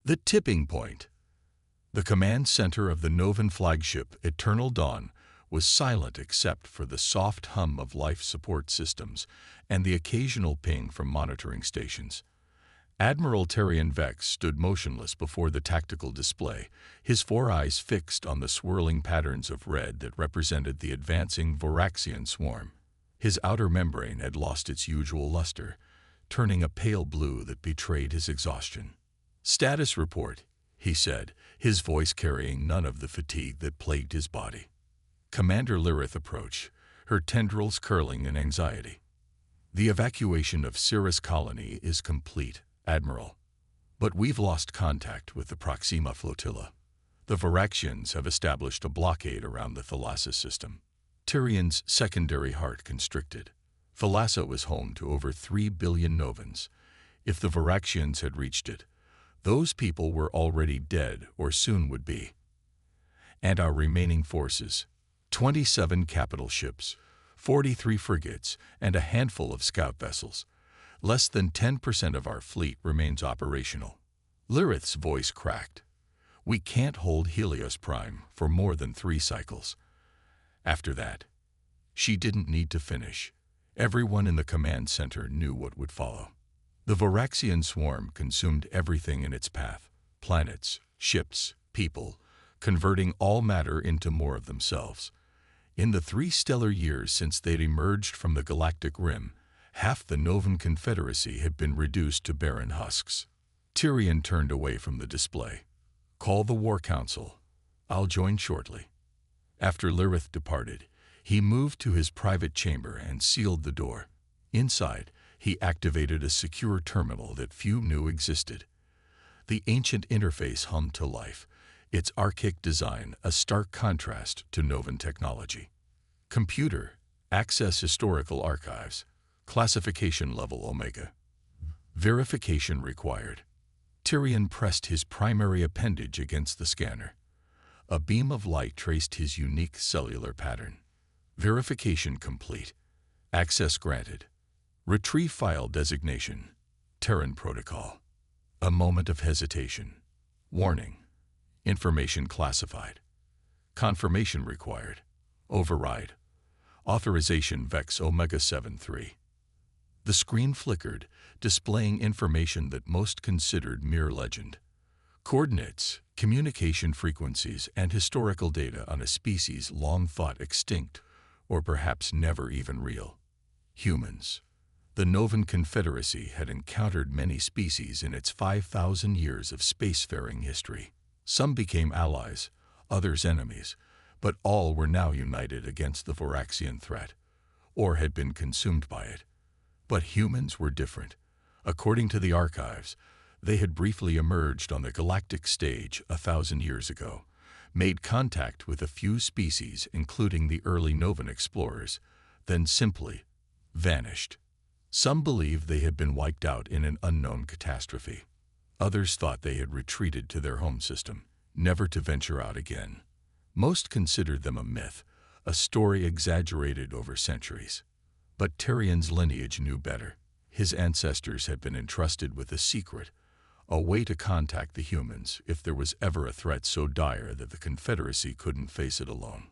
The tipping point. The command center of the Novan flagship Eternal Dawn was silent except for the soft hum of life support systems and the occasional ping from monitoring stations. Admiral Tarian Vex stood motionless before the tactical display, his four eyes fixed on the swirling patterns of red that represented the advancing Varaxian swarm. His outer membrane had lost its usual luster, turning a pale blue that betrayed his exhaustion. "Status report," he said, his voice carrying none of the fatigue that plagued his body. Commander Lyrith approached, her tendrils curling in anxiety. "The evacuation of Cirrus Colony is complete, Admiral. But we've lost contact with the Proxima flotilla. The Varaxians have established a blockade around the Thalassa system." Tyrion's secondary heart constricted. Thalassa was home to over 3 billion Novans. If the Varaxians had reached it, those people were already dead or soon would be. And our remaining forces, 27 capital ships, 43 frigates, and a handful of scout vessels. Less than 10% of our fleet remains operational. Lyrith's voice cracked. "We can't hold Helios Prime for more than 3 cycles. After that," she didn't need to finish. Everyone in the command center knew what would follow. The Varaxian swarm consumed everything in its path: planets, ships, people, converting all matter into more of themselves. In the 3 stellar years since they'd emerged from the galactic rim, half the Novan Confederacy had been reduced to barren husks. Tyrion turned away from the display. "Call the War Council. I'll join shortly." After Lyrith departed, he moved to his private chamber and sealed the door. Inside, he activated a secure terminal that few knew existed. The ancient interface hummed to life, its archaic design a stark contrast to Novan technology. "Computer, access historical archives. Classification level Omega. Verification required." Tyrion pressed his primary appendage against the scanner. A beam of light traced his unique cellular pattern. "Verification complete. Access granted. Retrieve file designation. Terran protocol." A moment of hesitation. "Warning. Information classified. Confirmation required. Override. Authorization Vex Omega 7-3. The screen flickered, displaying information that most considered mere legend. Coordinates, communication frequencies, and historical data on a species long thought extinct, or perhaps never even real. Humans. The Novan Confederacy had encountered many species in its 5,000 years of spacefaring history. Some became allies, others enemies, but all were now united against the Varaxian threat, or had been consumed by it. But humans were different. According to the archives, they had briefly emerged on the galactic stage 1,000 years ago, made contact with a few species including the early Novan explorers, then simply vanished. Some believed they had been wiped out in an unknown catastrophe. Others thought they had retreated to their home system, never to venture out again. Most considered them a myth, a story exaggerated over centuries. But Tyrion's lineage knew better. His ancestors had been entrusted with a secret, a way to contact the humans if there was ever a threat so dire that the Confederacy couldn't face it alone.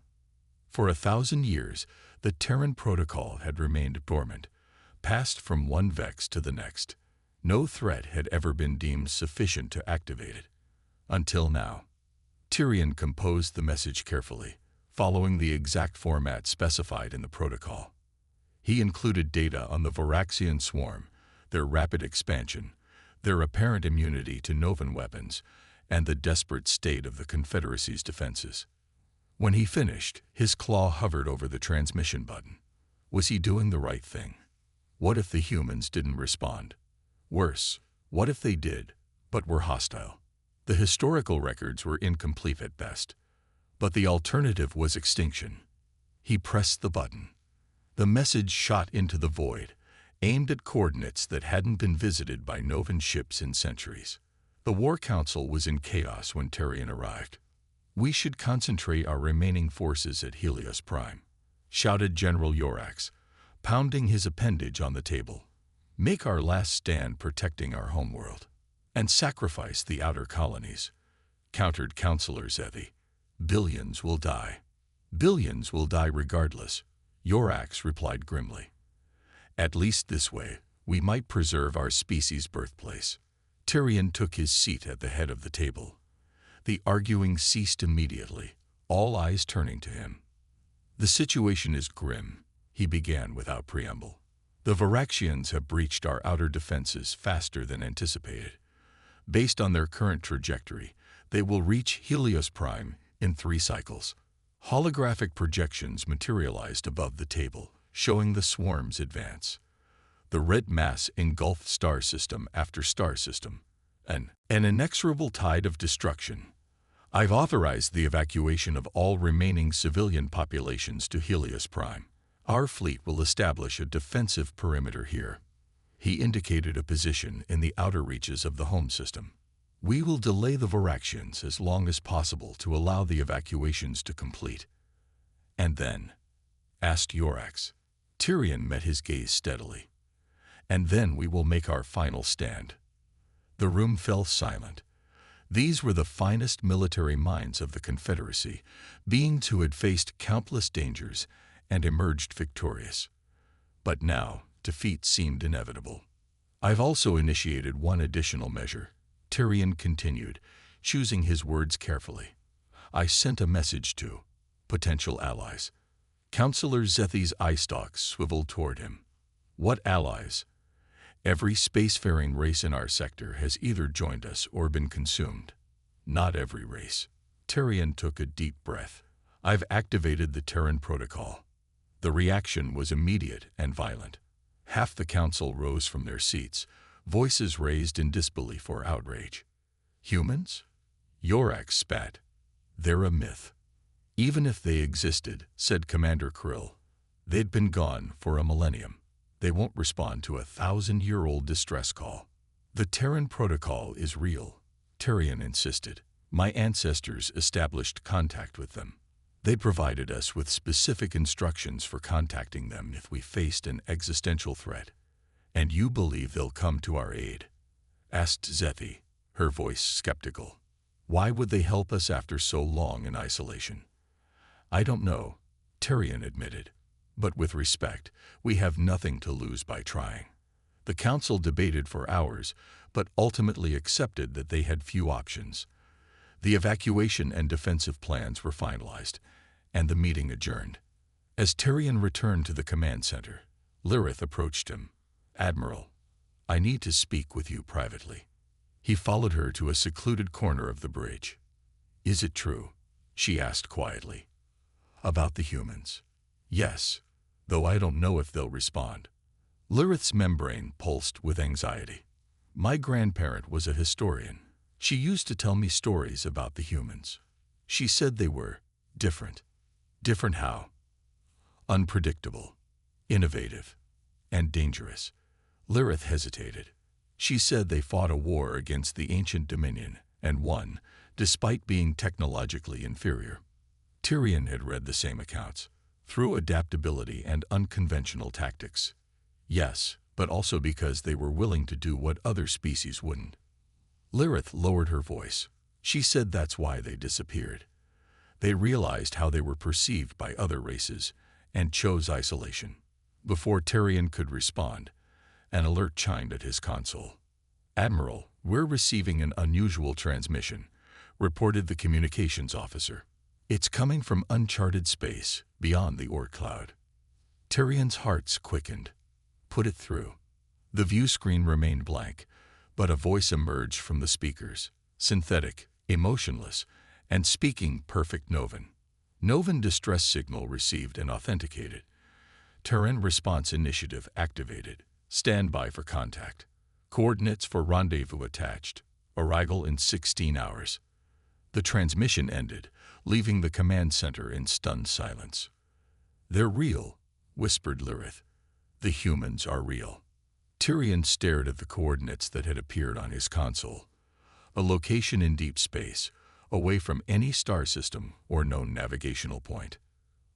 For 1,000 years, the Terran protocol had remained dormant, passed from one Vex to the next. No threat had ever been deemed sufficient to activate it. Until now. Tyrion composed the message carefully, following the exact format specified in the protocol. He included data on the Varaxian swarm, their rapid expansion, their apparent immunity to Novan weapons, and the desperate state of the Confederacy's defenses. When he finished, his claw hovered over the transmission button. Was he doing the right thing? What if the humans didn't respond? Worse, what if they did, but were hostile? The historical records were incomplete at best, but the alternative was extinction. He pressed the button. The message shot into the void, aimed at coordinates that hadn't been visited by Novan ships in centuries. The War Council was in chaos when Tyrion arrived. "We should concentrate our remaining forces at Helios Prime," shouted General Yorax, pounding his appendage on the table. "Make our last stand protecting our homeworld." and sacrifice the outer colonies, countered Counselor Zethi. Billions will die. Billions will die regardless, Yorax replied grimly. At least this way, we might preserve our species' birthplace. Tyrion took his seat at the head of the table. The arguing ceased immediately, all eyes turning to him. The situation is grim, he began without preamble. The Varaxians have breached our outer defenses faster than anticipated. Based on their current trajectory, they will reach Helios Prime in 3 cycles. Holographic projections materialized above the table, showing the swarm's advance. The red mass engulfed star system after star system. An inexorable tide of destruction. I've authorized the evacuation of all remaining civilian populations to Helios Prime. Our fleet will establish a defensive perimeter here. He indicated a position in the outer reaches of the home system. We will delay the Varaxians as long as possible to allow the evacuations to complete. And then? Asked Yorax. Tyrion met his gaze steadily. And then we will make our final stand. The room fell silent. These were the finest military minds of the Confederacy, beings who had faced countless dangers and emerged victorious. But now, defeat seemed inevitable. I've also initiated one additional measure, Tyrion continued, choosing his words carefully. I sent a message to potential allies. Counselor Zethi's eye stalks swiveled toward him. What allies? Every spacefaring race in our sector has either joined us or been consumed. Not every race. Tyrion took a deep breath. I've activated the Terran protocol. The reaction was immediate and violent. Half the council rose from their seats, voices raised in disbelief or outrage. Humans? Yorax spat. They're a myth. Even if they existed, said Commander Krill, they'd been gone for a millennium. They won't respond to a 1,000-year-old distress call. The Terran protocol is real, Tyrion insisted. My ancestors established contact with them. They provided us with specific instructions for contacting them if we faced an existential threat. And you believe they'll come to our aid? Asked Zethi, her voice skeptical. Why would they help us after so long in isolation? I don't know, Tyrion admitted. But with respect, we have nothing to lose by trying. The council debated for hours, but ultimately accepted that they had few options. The evacuation and defensive plans were finalized, and the meeting adjourned. As Tyrion returned to the command center, Lyrith approached him. Admiral, I need to speak with you privately. He followed her to a secluded corner of the bridge. Is it true? She asked quietly. About the humans. Yes, though I don't know if they'll respond. Lyrith's membrane pulsed with anxiety. My grandparent was a historian. She used to tell me stories about the humans. She said they were different. Different how? Unpredictable, innovative, and dangerous. Lyrith hesitated. She said they fought a war against the ancient Dominion and won, despite being technologically inferior. Tyrion had read the same accounts. Through adaptability and unconventional tactics. Yes, but also because they were willing to do what other species wouldn't. Lyrith lowered her voice. She said that's why they disappeared. They realized how they were perceived by other races and chose isolation. Before Tyrion could respond, an alert chimed at his console. Admiral, we're receiving an unusual transmission, reported the communications officer. It's coming from uncharted space, beyond the Oort cloud. Tyrion's hearts quickened. Put it through. The view screen remained blank, but a voice emerged from the speakers, synthetic, emotionless, and speaking perfect Novan. Novan distress signal received and authenticated. Terran response initiative activated. Stand by for contact. Coordinates for rendezvous attached. Arrival in 16 hours. The transmission ended, leaving the command center in stunned silence. They're real, whispered Lyrith. The humans are real. Tyrion stared at the coordinates that had appeared on his console. A location in deep space, away from any star system or known navigational point.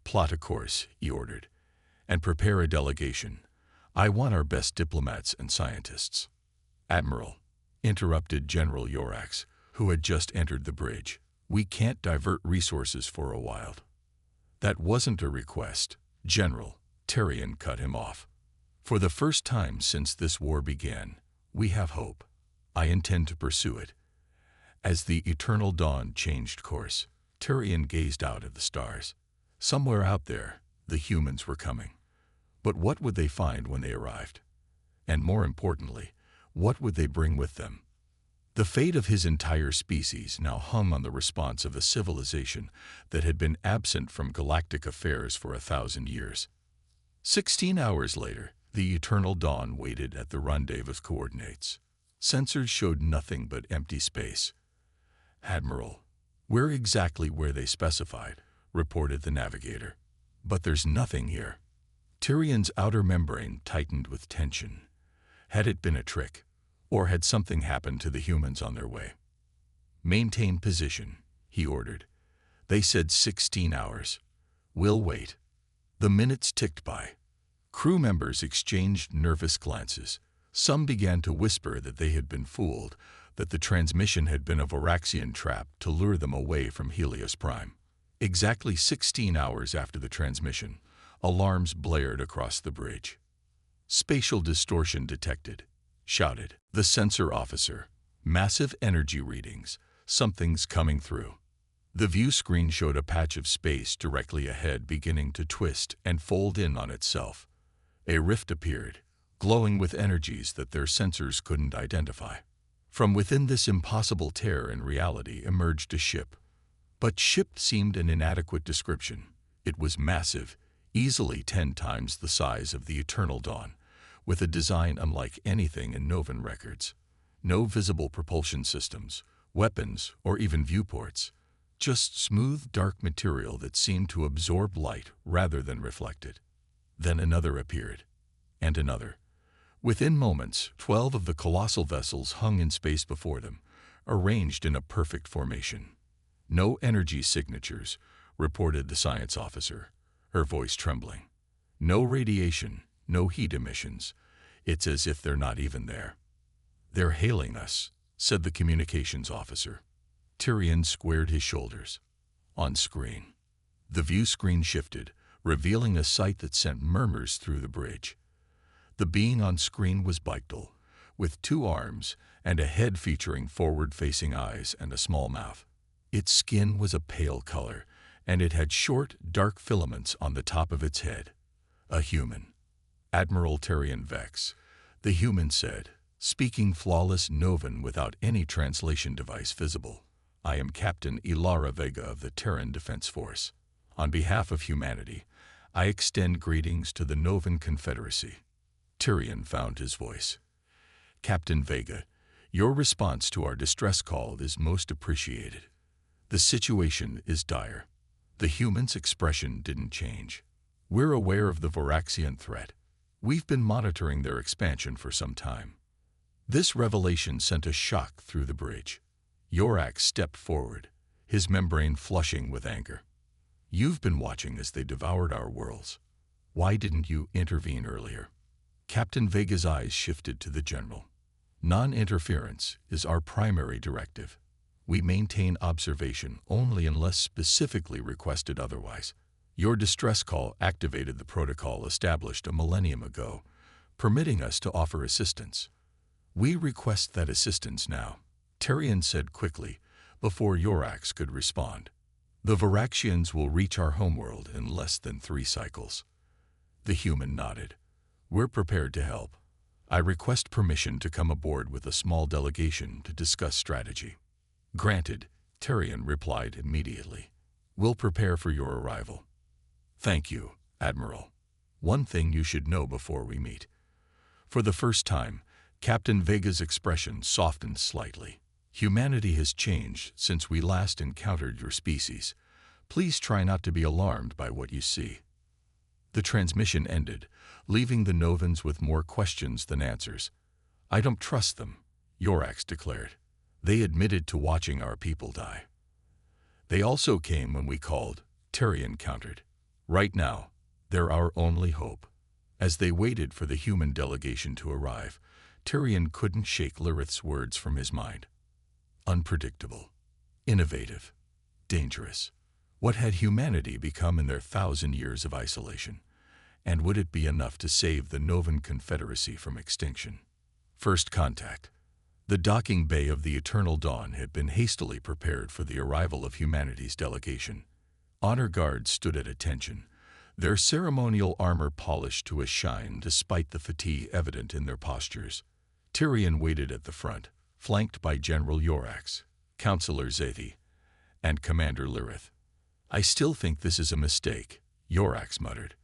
Plot a course, he ordered, and prepare a delegation. I want our best diplomats and scientists. Admiral, interrupted General Yorax, who had just entered the bridge. "We can't divert resources for a while." "That wasn't a request, General," Tyrion cut him off. "For the first time since this war began, we have hope. I intend to pursue it." As the eternal dawn changed course, Tyrion gazed out at the stars. Somewhere out there, the humans were coming. But what would they find when they arrived? And more importantly, what would they bring with them? The fate of his entire species now hung on the response of a civilization that had been absent from galactic affairs for 1,000 years. 16 hours later, the eternal dawn waited at the rendezvous coordinates. Sensors showed nothing but empty space. "Admiral, we're exactly where they specified," reported the navigator. "But there's nothing here." Tyrion's outer membrane tightened with tension. Had it been a trick? Or had something happened to the humans on their way? "Maintain position," he ordered. "They said 16 hours. We'll wait." The minutes ticked by. Crew members exchanged nervous glances. Some began to whisper that they had been fooled, that the transmission had been a Voraxian trap to lure them away from Helios Prime. Exactly 16 hours after the transmission, alarms blared across the bridge. "Spatial distortion detected," shouted the sensor officer. "Massive energy readings. Something's coming through." The view screen showed a patch of space directly ahead beginning to twist and fold in on itself. A rift appeared, glowing with energies that their sensors couldn't identify. From within this impossible tear in reality emerged a ship. But ship seemed an inadequate description. It was massive, easily 10 times the size of the Eternal Dawn, with a design unlike anything in Novan records. No visible propulsion systems, weapons, or even viewports. Just smooth, dark material that seemed to absorb light rather than reflect it. Then another appeared, and another. Within moments, 12 of the colossal vessels hung in space before them, arranged in a perfect formation. "No energy signatures," reported the science officer, her voice trembling. "No radiation, no heat emissions. It's as if they're not even there." "They're hailing us," said the communications officer. Tyrion squared his shoulders. On screen. The view screen shifted, revealing a sight that sent murmurs through the bridge. The being on screen was Bictal, with 2 arms and a head featuring forward-facing eyes and a small mouth. Its skin was a pale color, and it had short, dark filaments on the top of its head. A human. Admiral Tyrion Vex, the human said, speaking flawless Novan without any translation device visible. "I am Captain Ilara Vega of the Terran Defense Force. On behalf of humanity, I extend greetings to the Novan Confederacy." Tyrion found his voice. "Captain Vega, your response to our distress call is most appreciated. The situation is dire." The human's expression didn't change. "We're aware of the Voraxian threat. We've been monitoring their expansion for some time." This revelation sent a shock through the bridge. Yorax stepped forward, his membrane flushing with anger. "You've been watching as they devoured our worlds. Why didn't you intervene earlier?" Captain Vega's eyes shifted to the general. "Non-interference is our primary directive. We maintain observation only unless specifically requested otherwise. Your distress call activated the protocol established a millennium ago, permitting us to offer assistance. We request that assistance now," Tyrion said quickly, before Yorax could respond. "The Voraxians will reach our homeworld in less than 3 cycles." The human nodded. "We're prepared to help. I request permission to come aboard with a small delegation to discuss strategy." "Granted," Tyrion replied immediately. "We'll prepare for your arrival." "Thank you, Admiral. One thing you should know before we meet." For the first time, Captain Vega's expression softened slightly. "Humanity has changed since we last encountered your species. Please try not to be alarmed by what you see." The transmission ended, leaving the Novans with more questions than answers. "I don't trust them," Yorax declared. "They admitted to watching our people die." "They also came when we called," Tyrion countered. "Right now, they're our only hope." As they waited for the human delegation to arrive, Tyrion couldn't shake Lyrith's words from his mind. Unpredictable, innovative, dangerous. What had humanity become in their 1,000 years of isolation? And would it be enough to save the Novan Confederacy from extinction? First contact. The docking bay of the Eternal Dawn had been hastily prepared for the arrival of humanity's delegation. Honor guards stood at attention, their ceremonial armor polished to a shine despite the fatigue evident in their postures. Tyrion waited at the front, flanked by General Yorax, Counselor Zethi, and Commander Lyrith. "I still think this is a mistake," Yorax muttered.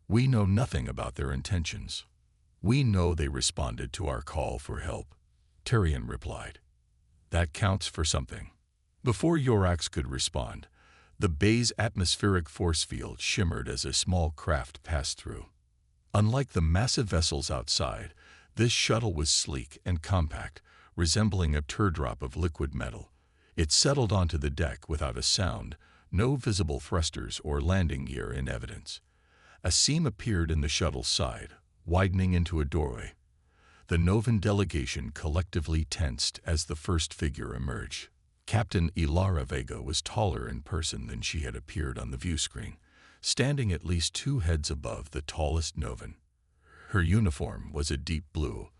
"We know nothing about their intentions." "We know they responded to our call for help," Tyrion replied. "That counts for something." Before Yorax could respond, the bay's atmospheric force field shimmered as a small craft passed through. Unlike the massive vessels outside, this shuttle was sleek and compact, resembling a teardrop of liquid metal. It settled onto the deck without a sound, no visible thrusters or landing gear in evidence. A seam appeared in the shuttle's side, widening into a doorway. The Novan delegation collectively tensed as the first figure emerged. Captain Ilara Vega was taller in person than she had appeared on the view screen, standing at least 2 heads above the tallest Novan. Her uniform was a deep blue,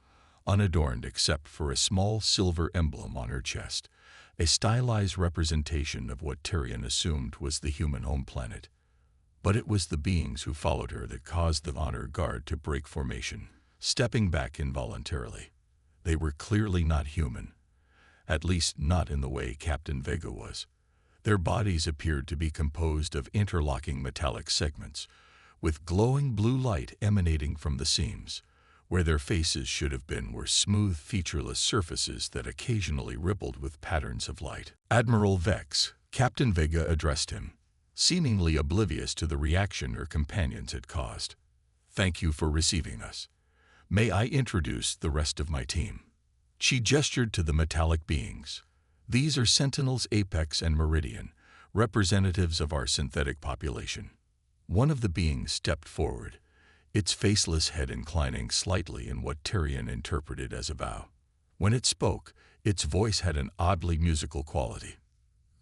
unadorned except for a small silver emblem on her chest, a stylized representation of what Tyrion assumed was the human home planet. But it was the beings who followed her that caused the honor guard to break formation, stepping back involuntarily. They were clearly not human, at least not in the way Captain Vega was. Their bodies appeared to be composed of interlocking metallic segments, with glowing blue light emanating from the seams. Where their faces should have been were smooth, featureless surfaces that occasionally rippled with patterns of light. "Admiral Vex," Captain Vega addressed him, seemingly oblivious to the reaction her companions had caused. "Thank you for receiving us. May I introduce the rest of my team?" She gestured to the metallic beings. "These are Sentinels Apex and Meridian, representatives of our synthetic population." One of the beings stepped forward, its faceless head inclining slightly in what Tyrion interpreted as a bow. When it spoke, its voice had an oddly musical quality.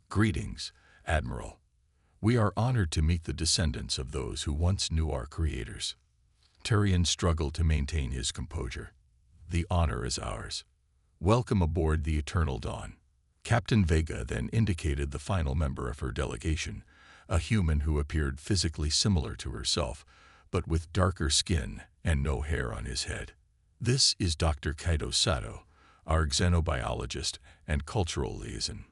"Greetings, Admiral. We are honored to meet the descendants of those who once knew our creators." Tyrion struggled to maintain his composure. "The honor is ours. Welcome aboard the Eternal Dawn." Captain Vega then indicated the final member of her delegation, a human who appeared physically similar to herself, but with darker skin and no hair on his head. "This is Dr. Kaito Sato, our xenobiologist and cultural liaison."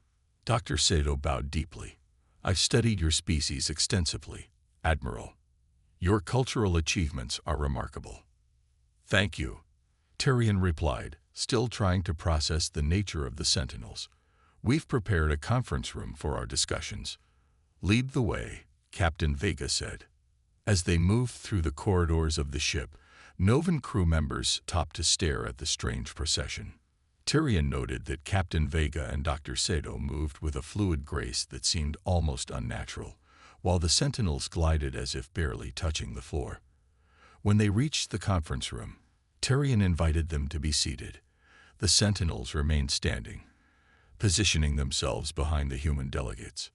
Dr. Sato bowed deeply. "I've studied your species extensively, Admiral. Your cultural achievements are remarkable." "Thank you," Tyrion replied, still trying to process the nature of the Sentinels. "We've prepared a conference room for our discussions." "Lead the way," Captain Vega said. As they moved through the corridors of the ship, Novan crew members stopped to stare at the strange procession. Tyrion noted that Captain Vega and Dr. Sato moved with a fluid grace that seemed almost unnatural, while the Sentinels glided as if barely touching the floor. When they reached the conference room, Tyrion invited them to be seated. The Sentinels remained standing, positioning themselves behind the human delegates.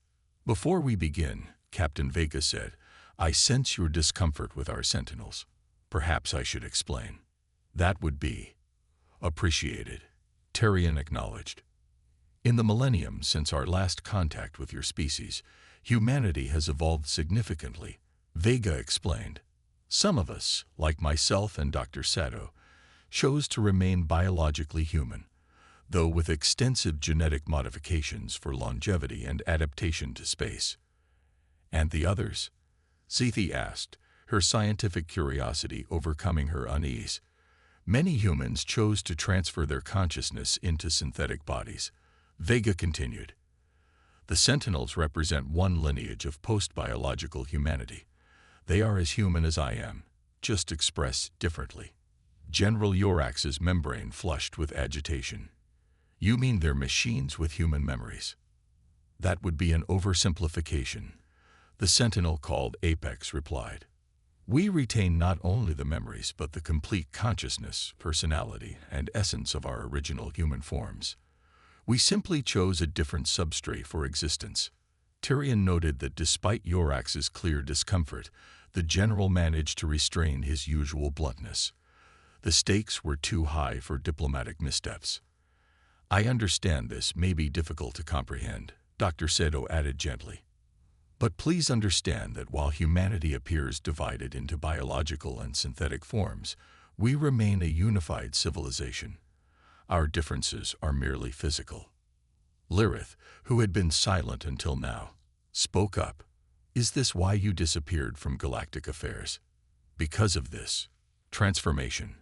"Before we begin," Captain Vega said, "I sense your discomfort with our Sentinels. Perhaps I should explain." "That would be appreciated," Tyrion acknowledged. "In the millennium since our last contact with your species, humanity has evolved significantly," Vega explained. "Some of us, like myself and Dr. Sato, chose to remain biologically human, though with extensive genetic modifications for longevity and adaptation to space." "And the others?" Zethi asked, her scientific curiosity overcoming her unease. "Many humans chose to transfer their consciousness into synthetic bodies," Vega continued. "The Sentinels represent one lineage of post-biological humanity. They are as human as I am, just expressed differently." General Yorax's membrane flushed with agitation. "You mean they're machines with human memories?" "That would be an oversimplification," the Sentinel called Apex replied. We retain not only the memories but the complete consciousness, personality, and essence of our original human forms. We simply chose a different substrate for existence. Tyrion noted that despite Yorax's clear discomfort, the general managed to restrain his usual bluntness. The stakes were too high for diplomatic missteps. "I understand this may be difficult to comprehend," Dr. Sedo added gently. "But please understand that while humanity appears divided into biological and synthetic forms, we remain a unified civilization. Our differences are merely physical." Lyrith, who had been silent until now, spoke up. "Is this why you disappeared from galactic affairs?" "Because of this transformation."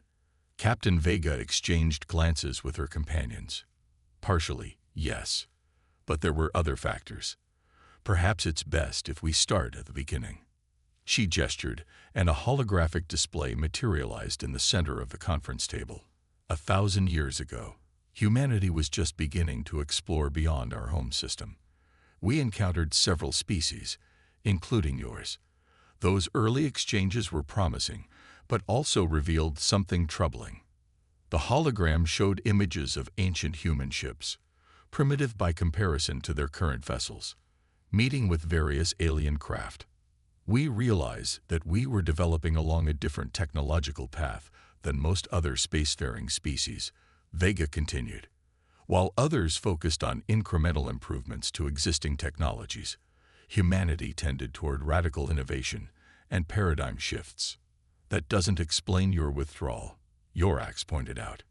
Captain Vega exchanged glances with her companions. "Partially, yes. But there were other factors. Perhaps it's best if we start at the beginning." She gestured, and a holographic display materialized in the center of the conference table. 1,000 years ago, humanity was just beginning to explore beyond our home system. We encountered several species, including yours. Those early exchanges were promising, but also revealed something troubling. The hologram showed images of ancient human ships, primitive by comparison to their current vessels, meeting with various alien craft. We realized that we were developing along a different technological path than most other spacefaring species, Vega continued. While others focused on incremental improvements to existing technologies, humanity tended toward radical innovation and paradigm shifts. "That doesn't explain your withdrawal," Yorax pointed out.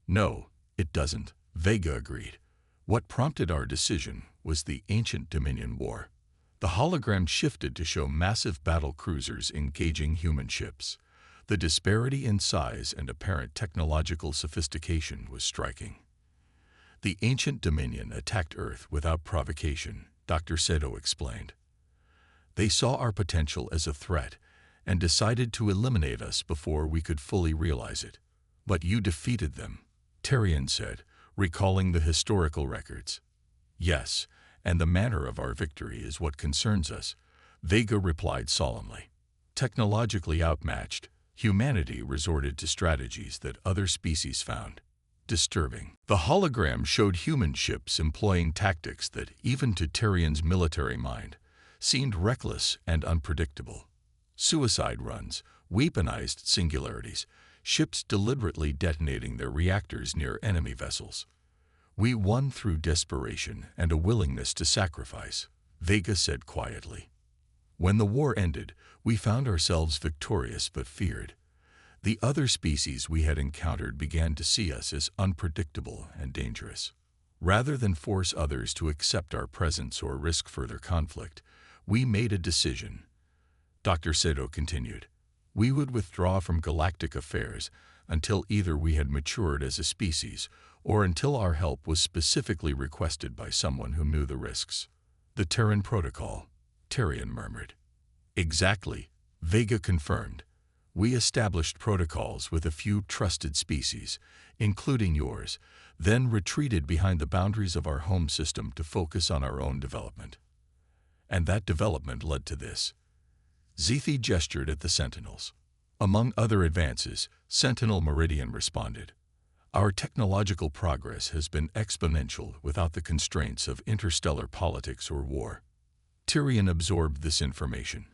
"No, it doesn't," Vega agreed. "What prompted our decision was the Ancient Dominion War." The hologram shifted to show massive battle cruisers engaging human ships. The disparity in size and apparent technological sophistication was striking. "The Ancient Dominion attacked Earth without provocation," Dr. Sedo explained. "They saw our potential as a threat and decided to eliminate us before we could fully realize it." "But you defeated them," Tyrion said, recalling the historical records. "Yes, and the manner of our victory is what concerns us," Vega replied solemnly. Technologically outmatched, humanity resorted to strategies that other species found disturbing. The hologram showed human ships employing tactics that, even to Tyrion's military mind, seemed reckless and unpredictable. Suicide runs, weaponized singularities, ships deliberately detonating their reactors near enemy vessels. "We won through desperation and a willingness to sacrifice," Vega said quietly. "When the war ended, we found ourselves victorious but feared. The other species we had encountered began to see us as unpredictable and dangerous. Rather than force others to accept our presence or risk further conflict, we made a decision." Dr. Sedo continued. "We would withdraw from galactic affairs until either we had matured as a species or until our help was specifically requested by someone who knew the risks." "The Terran Protocol," Tyrion murmured. "Exactly," Vega confirmed. "We established protocols with a few trusted species, including yours, then retreated behind the boundaries of our home system to focus on our own development. And that development led to this." Zethi gestured at the Sentinels. "Among other advances," Sentinel Meridian responded, "our technological progress has been exponential without the constraints of interstellar politics or war." Tyrion absorbed this information.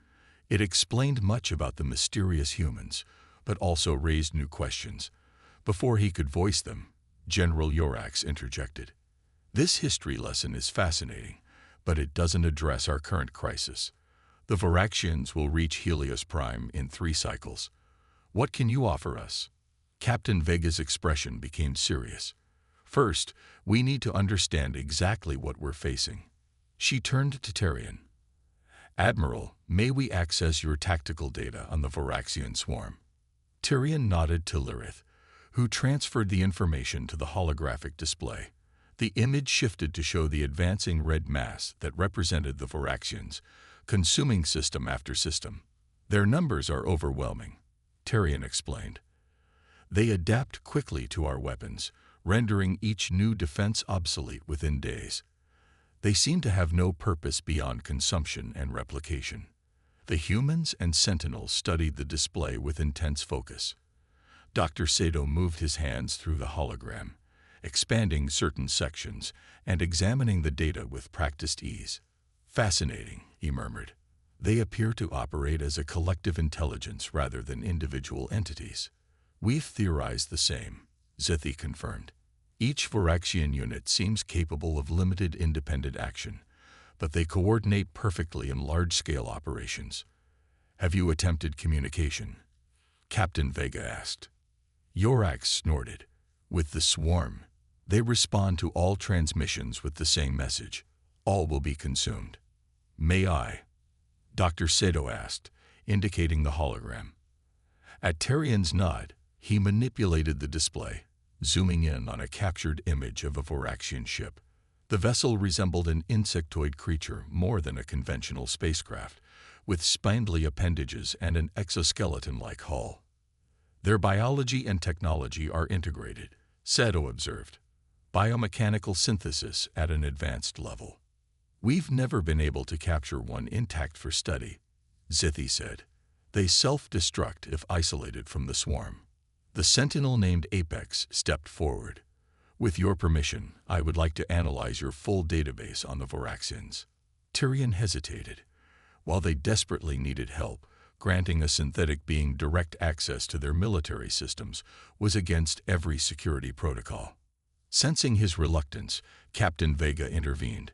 It explained much about the mysterious humans, but also raised new questions. Before he could voice them, General Yorax interjected. "This history lesson is fascinating, but it doesn't address our current crisis. The Varaxians will reach Helios Prime in 3 cycles. What can you offer us?" Captain Vega's expression became serious. "First, we need to understand exactly what we're facing." She turned to Tyrion. "Admiral, may we access your tactical data on the Varaxian swarm?" Tyrion nodded to Lyrith, who transferred the information to the holographic display. The image shifted to show the advancing red mass that represented the Varaxians, consuming system after system. "Their numbers are overwhelming," Tyrion explained. "They adapt quickly to our weapons, rendering each new defense obsolete within days. They seem to have no purpose beyond consumption and replication." The humans and Sentinels studied the display with intense focus. Dr. Sato moved his hands through the hologram, expanding certain sections and examining the data with practiced ease. "Fascinating," he murmured. "They appear to operate as a collective intelligence rather than individual entities." "We've theorized the same," Zithi confirmed. "Each Varaxian unit seems capable of limited independent action, but they coordinate perfectly in large-scale operations." "Have you attempted communication?" Captain Vega asked. Yorax snorted. "With the swarm, they respond to all transmissions with the same message. All will be consumed." "May I?" Dr. Sato asked, indicating the hologram. At Terrian's nod, he manipulated the display, zooming in on a captured image of a Varaxian ship. The vessel resembled an insectoid creature more than a conventional spacecraft, with spindly appendages and an exoskeleton-like hull. "Their biology and technology are integrated," Sato observed. "Biomechanical synthesis at an advanced level. We've never been able to capture one intact for study," Zithi said. "They self-destruct if isolated from the swarm." The sentinel named Apex stepped forward. "With your permission, I would like to analyze your full database on the Varaxians." Tyrion hesitated. While they desperately needed help, granting a synthetic being direct access to their military systems was against every security protocol. Sensing his reluctance, Captain Vega intervened.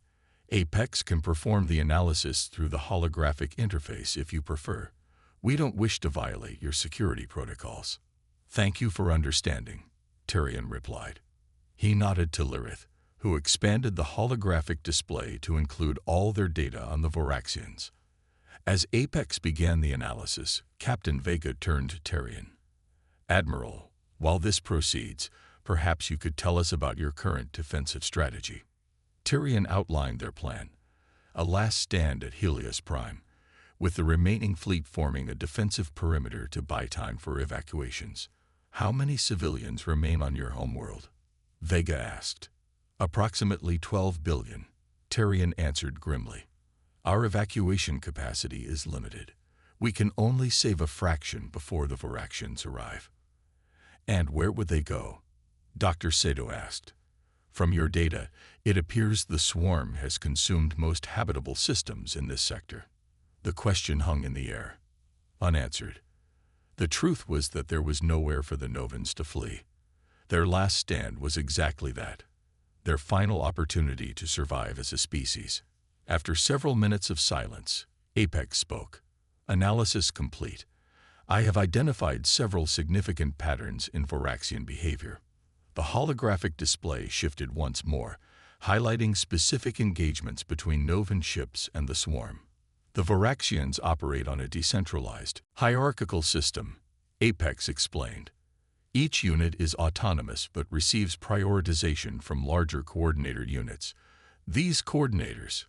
"Apex can perform the analysis through the holographic interface if you prefer. We don't wish to violate your security protocols." "Thank you for understanding," Tyrion replied. He nodded to Lirith, who expanded the holographic display to include all their data on the Varaxians. As Apex began the analysis, Captain Vega turned to Tyrion. "Admiral, while this proceeds, perhaps you could tell us about your current defensive strategy." Tyrion outlined their plan: a last stand at Helios Prime, with the remaining fleet forming a defensive perimeter to buy time for evacuations. "How many civilians remain on your homeworld?" Vega asked. "Approximately 12 billion, Tyrion answered grimly. "Our evacuation capacity is limited. We can only save a fraction before the Varaxians arrive." "And where would they go?" Dr. Sato asked. "From your data, it appears the swarm has consumed most habitable systems in this sector." The question hung in the air, unanswered. The truth was that there was nowhere for the Novans to flee. Their last stand was exactly that, their final opportunity to survive as a species. After several minutes of silence, Apex spoke. "Analysis complete. I have identified several significant patterns in Varaxian behavior." The holographic display shifted once more, highlighting specific engagements between Novan ships and the swarm. "The Varaxians operate on a decentralized, hierarchical system," Apex explained. "Each unit is autonomous but receives prioritization from larger coordinator units. These coordinators,"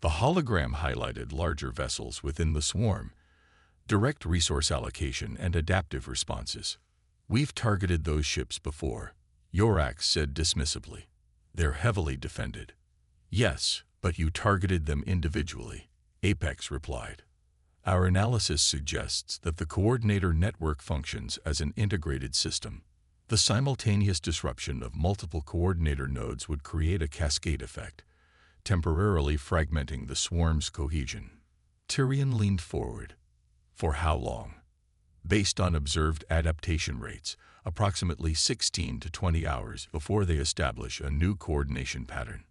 the hologram highlighted larger vessels within the swarm, "direct resource allocation and adaptive responses. We've targeted those ships before," Yorax said dismissively. "They're heavily defended." "Yes, but you targeted them individually," Apex replied. "Our analysis suggests that the coordinator network functions as an integrated system. The simultaneous disruption of multiple coordinator nodes would create a cascade effect, temporarily fragmenting the swarm's cohesion." Tyrion leaned forward. "For how long?" "Based on observed adaptation rates, approximately 16 to 20 hours before they establish a new coordination pattern."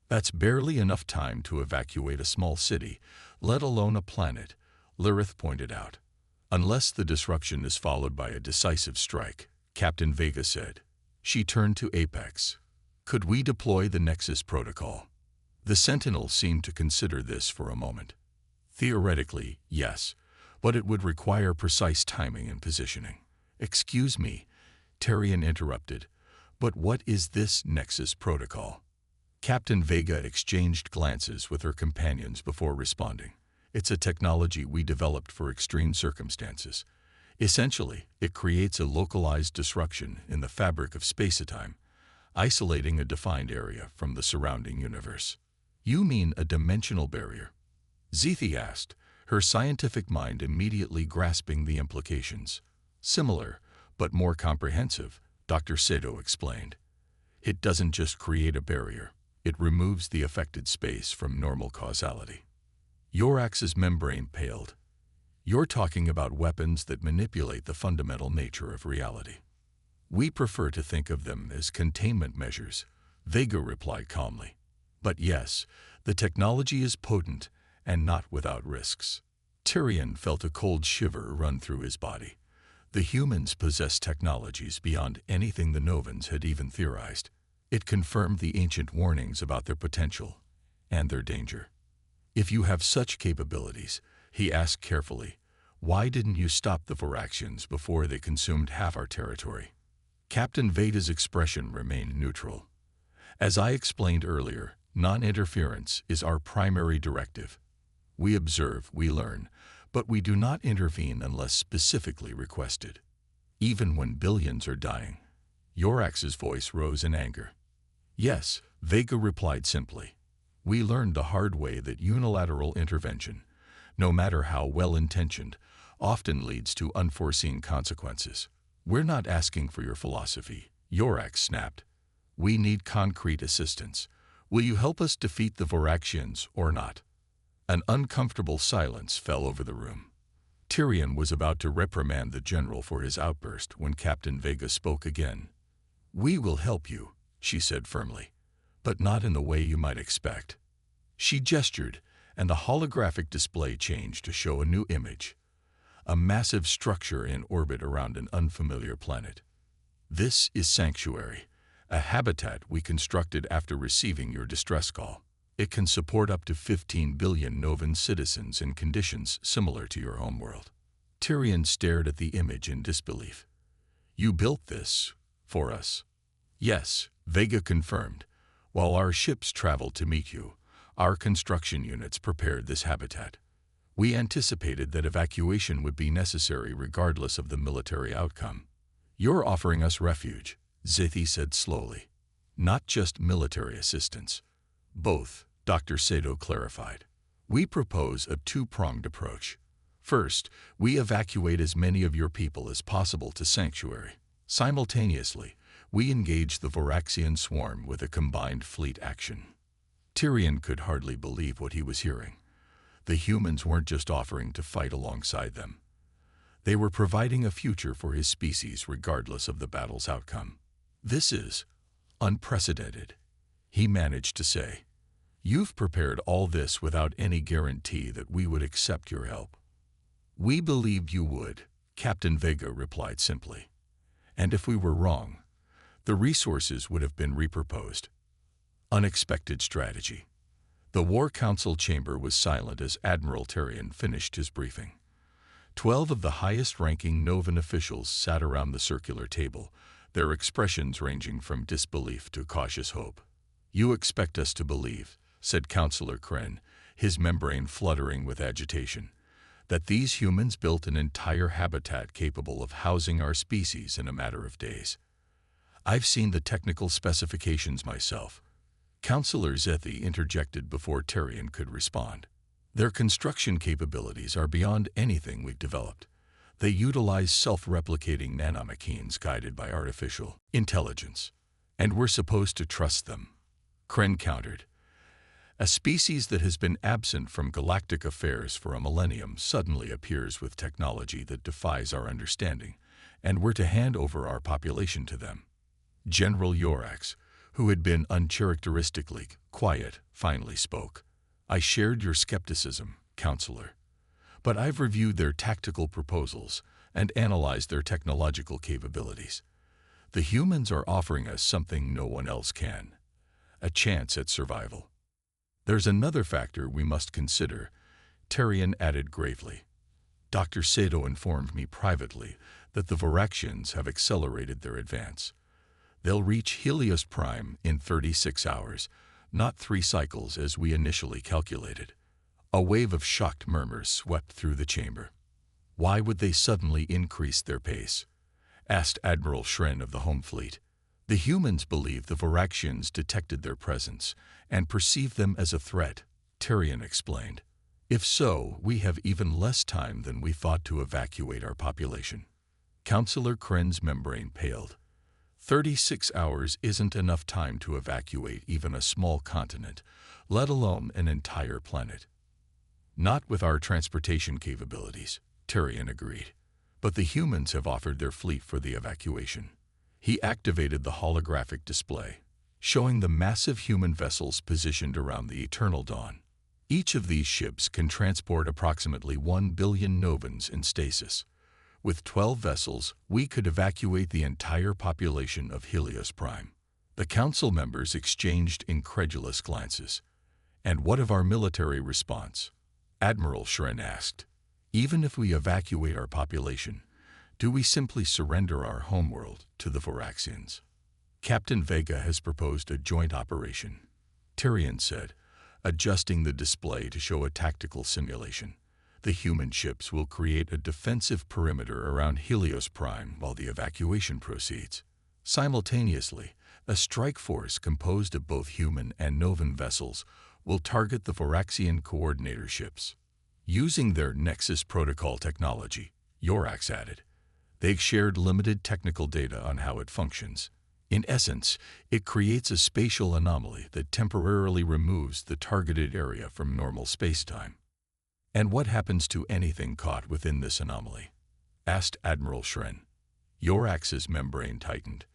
"That's barely enough time to evacuate a small city, let alone a planet," Lirith pointed out. "Unless the disruption is followed by a decisive strike," Captain Vega said. She turned to Apex. "Could we deploy the Nexus protocol?" The Sentinel seemed to consider this for a moment. "Theoretically, yes, but it would require precise timing and positioning." "Excuse me," Tyrion interrupted, "but what is this Nexus protocol?" Captain Vega exchanged glances with her companions before responding. "It's a technology we developed for extreme circumstances. Essentially, it creates a localized disruption in the fabric of space-time, isolating a defined area from the surrounding universe." "You mean a dimensional barrier?" Zithi asked, her scientific mind immediately grasping the implications. Similar, but more comprehensive, Dr. Sato explained. It doesn't just create a barrier, it removes the affected space from normal causality. Yorax's membrane paled. You're talking about weapons that manipulate the fundamental nature of reality. We prefer to think of them as containment measures, Vega replied calmly. But yes, the technology is potent and not without risks. Tyrion felt a cold shiver run through his body. The humans possess technologies beyond anything the Novans had even theorized. It confirmed the ancient warnings about their potential and their danger. If you have such capabilities, he asked carefully, why didn't you stop the Varaxians before they consumed half our territory? Captain Veda's expression remained neutral. As I explained earlier, non-interference is our primary directive. We observe, we learn, but we do not intervene unless specifically requested. Even when billions are dying. Yorax's voice rose in anger. Yes, Vega replied simply. We learned the hard way that unilateral intervention, no matter how well-intentioned, often leads to unforeseen consequences. We're not asking for your philosophy, Yorax snapped. We need concrete assistance. Will you help us defeat the Varaxians or not? An uncomfortable silence fell over the room. Tyrion was about to reprimand the general for his outburst when Captain Vega spoke again. We will help you, she said firmly, but not in the way you might expect. She gestured, and the holographic display changed to show a new image. A massive structure in orbit around an unfamiliar planet. This is Sanctuary, a habitat we constructed after receiving your distress call. It can support up to 15 billion Novan citizens in conditions similar to your homeworld. Tyrion stared at the image in disbelief. You built this for us? Yes, Vega confirmed. While our ships traveled to meet you, our construction units prepared this habitat. We anticipated that evacuation would be necessary regardless of the military outcome. You're offering us refuge, Zethi said slowly. Not just military assistance. Both, Dr. Sato clarified. We propose a two-pronged approach. First, we evacuate as many of your people as possible to Sanctuary. Simultaneously, we engage the Varaxian swarm with a combined fleet action. Tyrion could hardly believe what he was hearing. The humans weren't just offering to fight alongside them. They were providing a future for his species regardless of the battle's outcome. This is unprecedented, he managed to say. You've prepared all this without any guarantee that we would accept your help. We believed you would, Captain Vega replied simply. And if we were wrong, the resources would have been repurposed. Unexpected strategy. The War Council chamber was silent as Admiral Tyrion finished his briefing. 12 of the highest-ranking Novan officials sat around the circular table, their expressions ranging from disbelief to cautious hope. You expect us to believe, said Councillor Kren, his membrane fluttering with agitation, that these humans built an entire habitat capable of housing our species in a matter of days. I've seen the technical specifications myself. Councillor Zethi interjected before Tyrion could respond. Their construction capabilities are beyond anything we've developed. They utilize self-replicating nanomachines guided by artificial intelligence. And we're supposed to trust them. Kren countered. A species that has been absent from galactic affairs for a millennium suddenly appears with technology that defies our understanding, and we're to hand over our population to them. General Yorax, who had been uncharacteristically quiet, finally spoke. I shared your skepticism, Counselor. But I've reviewed their tactical proposals and analyzed their technological capabilities. The humans are offering us something no one else can. A chance at survival. There's another factor we must consider, Tyrion added gravely. Dr. Sato informed me privately that the Varaxians have accelerated their advance. They'll reach Helios Prime in 36 hours, not 3 cycles as we initially calculated. A wave of shocked murmurs swept through the chamber. Why would they suddenly increase their pace? Asked Admiral Shren of the Home Fleet. The humans believe the Varaxians detected their presence and perceived them as a threat, Tyrion explained. If so, we have even less time than we thought to evacuate our population. Counselor Kren's membrane paled. 36 hours isn't enough time to evacuate even a small continent, let alone an entire planet. Not with our transportation capabilities, Tyrion agreed. But the humans have offered their fleet for the evacuation. He activated the holographic display, showing the massive human vessels positioned around the Eternal Dawn. Each of these ships can transport approximately 1 billion Novans in stasis. With 12 vessels, we could evacuate the entire population of Helios Prime. The council members exchanged incredulous glances. And what of our military response? Admiral Shren asked. Even if we evacuate our population, do we simply surrender our homeworld to the Voraxians? Captain Vega has proposed a joint operation, Tyrion said, adjusting the display to show a tactical simulation. The human ships will create a defensive perimeter around Helios Prime while the evacuation proceeds. Simultaneously, a strike force composed of both human and Novan vessels will target the Voraxian coordinator ships. Using their Nexus Protocol technology, Yorax added, they've shared limited technical data on how it functions. In essence, it creates a spatial anomaly that temporarily removes the targeted area from normal spacetime. And what happens to anything caught within this anomaly? Asked Admiral Shren. Yorax's membrane tightened.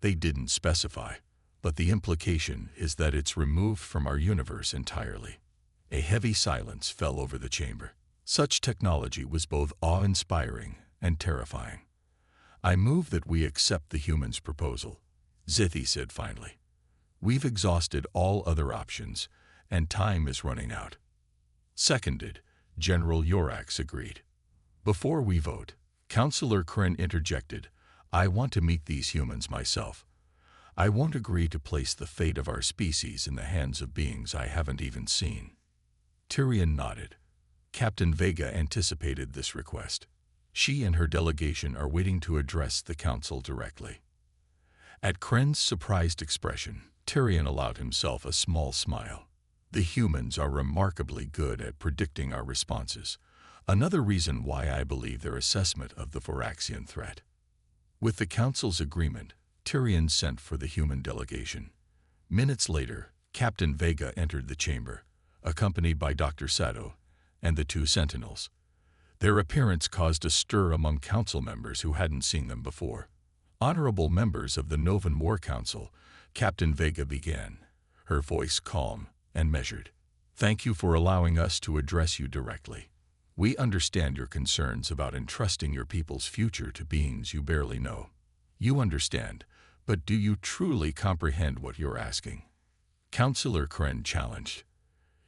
They didn't specify, but the implication is that it's removed from our universe entirely. A heavy silence fell over the chamber. Such technology was both awe-inspiring and terrifying. I move that we accept the humans' proposal, Zithi said finally. We've exhausted all other options, and time is running out. Seconded, General Yorax agreed. Before we vote, Counselor Kren interjected, I want to meet these humans myself. I won't agree to place the fate of our species in the hands of beings I haven't even seen. Tyrion nodded. Captain Vega anticipated this request. She and her delegation are waiting to address the council directly. At Kren's surprised expression, Tyrion allowed himself a small smile. The humans are remarkably good at predicting our responses, another reason why I believe their assessment of the Voraxian threat. With the council's agreement, Tyrion sent for the human delegation. Minutes later, Captain Vega entered the chamber, accompanied by Dr. Sato and the 2 sentinels. Their appearance caused a stir among council members who hadn't seen them before. Honorable members of the Novan War Council, Captain Vega began, her voice calm and measured. Thank you for allowing us to address you directly. We understand your concerns about entrusting your people's future to beings you barely know. You understand, but do you truly comprehend what you're asking? Counselor Kren challenged.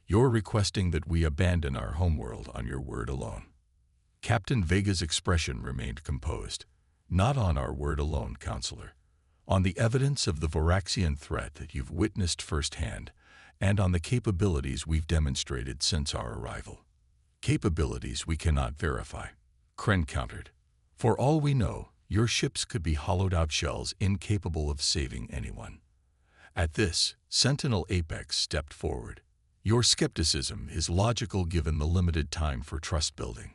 You're requesting that we abandon our homeworld on your word alone. Captain Vega's expression remained composed. Not on our word alone, Counselor. On the evidence of the Voraxian threat that you've witnessed firsthand, and on the capabilities we've demonstrated since our arrival. Capabilities we cannot verify, Kren countered. For all we know, your ships could be hollowed-out shells incapable of saving anyone. At this, Sentinel Apex stepped forward. Your skepticism is logical given the limited time for trust building.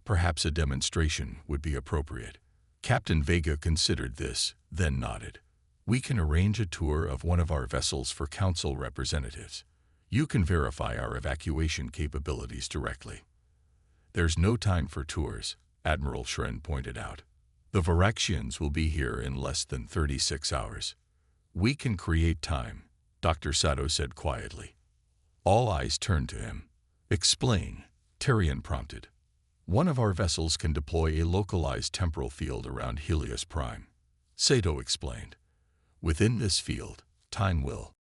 Perhaps a demonstration would be appropriate. Captain Vega considered this, then nodded. We can arrange a tour of one of our vessels for council representatives. You can verify our evacuation capabilities directly. There's no time for tours, Admiral Shren pointed out. The Voraxians will be here in less than 36 hours. We can create time, Dr. Sato said quietly. All eyes turned to him. Explain, Tyrion prompted. One of our vessels can deploy a localized temporal field around Helios Prime. Sato explained. Within this field, time will